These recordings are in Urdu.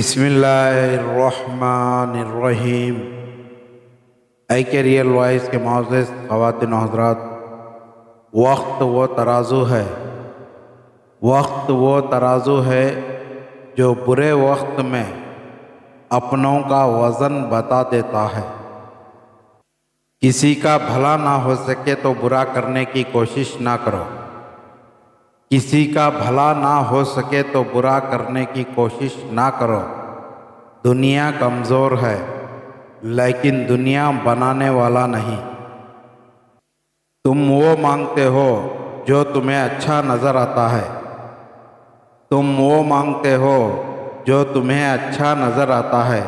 بسم اللہ الرحمن الرحیم۔ اے کے ریئل وائس کے معزز خواتین و حضرات، وقت وہ ترازو ہے، وقت وہ ترازو ہے جو برے وقت میں اپنوں کا وزن بتا دیتا ہے۔ کسی کا بھلا نہ ہو سکے تو برا کرنے کی کوشش نہ کرو، کسی کا بھلا نہ ہو سکے تو برا کرنے کی کوشش نہ کرو۔ دنیا کمزور ہے لیکن دنیا بنانے والا نہیں۔ تم وہ مانگتے ہو جو تمہیں اچھا نظر آتا ہے، تم وہ مانگتے ہو جو تمہیں اچھا نظر آتا ہے۔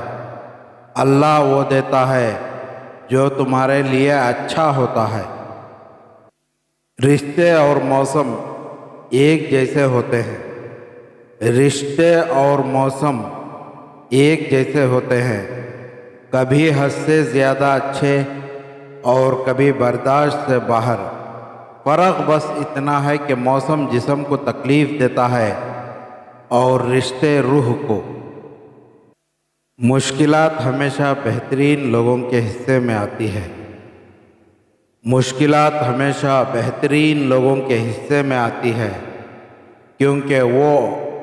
اللہ وہ دیتا ہے جو تمہارے لیے اچھا ہوتا ہے۔ رشتے اور موسم ایک جیسے ہوتے ہیں، رشتے اور موسم ایک جیسے ہوتے ہیں، کبھی حد سے زیادہ اچھے اور کبھی برداشت سے باہر۔ فرق بس اتنا ہے کہ موسم جسم کو تکلیف دیتا ہے اور رشتے روح کو۔ مشکلات ہمیشہ بہترین لوگوں کے حصے میں آتی ہے، مشکلات ہمیشہ بہترین لوگوں کے حصے میں آتی ہے، کیونکہ وہ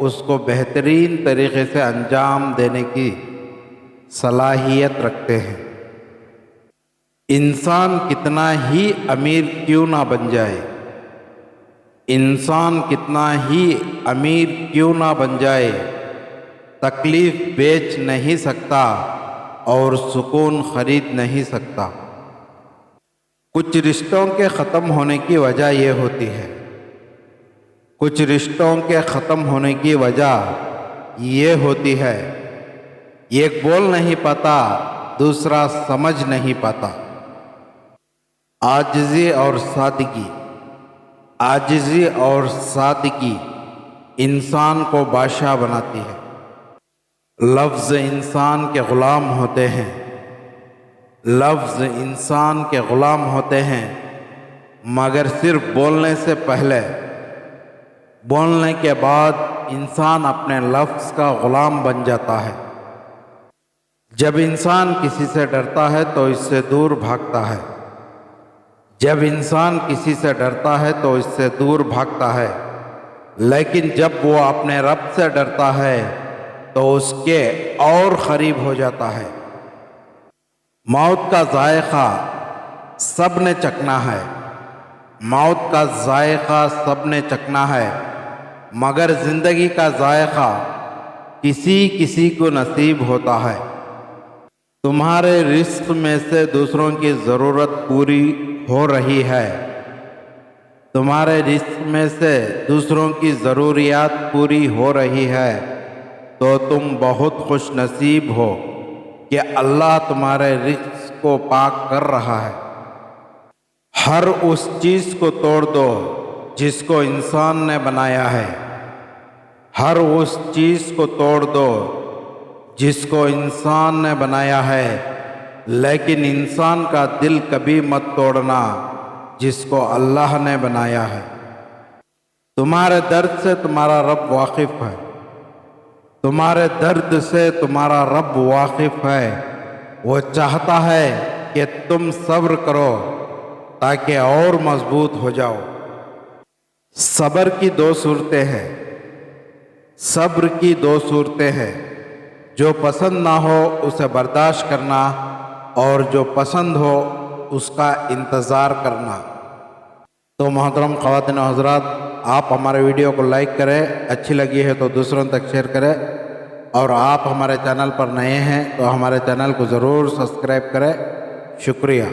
اس کو بہترین طریقے سے انجام دینے کی صلاحیت رکھتے ہیں۔ انسان کتنا ہی امیر کیوں نہ بن جائے، انسان کتنا ہی امیر کیوں نہ بن جائے، تکلیف بیچ نہیں سکتا اور سکون خرید نہیں سکتا۔ کچھ رشتوں کے ختم ہونے کی وجہ یہ ہوتی ہے، کچھ رشتوں کے ختم ہونے کی وجہ یہ ہوتی ہے، ایک بول نہیں پاتا دوسرا سمجھ نہیں پاتا۔ عاجزی اور سادگی، عاجزی اور سادگی انسان کو بادشاہ بناتی ہے۔ لفظ انسان کے غلام ہوتے ہیں، لفظ انسان کے غلام ہوتے ہیں، مگر صرف بولنے سے پہلے، بولنے کے بعد انسان اپنے لفظ کا غلام بن جاتا ہے۔ جب انسان کسی سے ڈرتا ہے تو اس سے دور بھاگتا ہے، جب انسان کسی سے ڈرتا ہے تو اس سے دور بھاگتا ہے، لیکن جب وہ اپنے رب سے ڈرتا ہے تو اس کے اور قریب ہو جاتا ہے۔ موت کا ذائقہ سب نے چکھنا ہے، موت کا ذائقہ سب نے چکھنا ہے، مگر زندگی کا ذائقہ کسی کسی کو نصیب ہوتا ہے۔ تمہارے رزق میں سے دوسروں کی ضرورت پوری ہو رہی ہے، تمہارے رزق میں سے دوسروں کی ضروریات پوری ہو رہی ہے تو تم بہت خوش نصیب ہو کہ اللہ تمہارے رزق کو پاک کر رہا ہے۔ ہر اس چیز کو توڑ دو جس کو انسان نے بنایا ہے، ہر اس چیز کو توڑ دو جس کو انسان نے بنایا ہے، لیکن انسان کا دل کبھی مت توڑنا جس کو اللہ نے بنایا ہے۔ تمہارے درد سے تمہارا رب واقف ہے، تمہارے درد سے تمہارا رب واقف ہے۔ وہ چاہتا ہے کہ تم صبر کرو تاکہ اور مضبوط ہو جاؤ۔ صبر کی دو صورتیں ہیں، صبر کی دو صورتیں ہیں، جو پسند نہ ہو اسے برداشت کرنا اور جو پسند ہو اس کا انتظار کرنا۔ تو محترم خواتین و حضرات، آپ ہمارے ویڈیو کو لائک کریں، اچھی لگی ہے تو دوسروں تک شیئر کریں، اور آپ ہمارے چینل پر نئے ہیں تو ہمارے چینل کو ضرور سبسکرائب کریں۔ شکریہ۔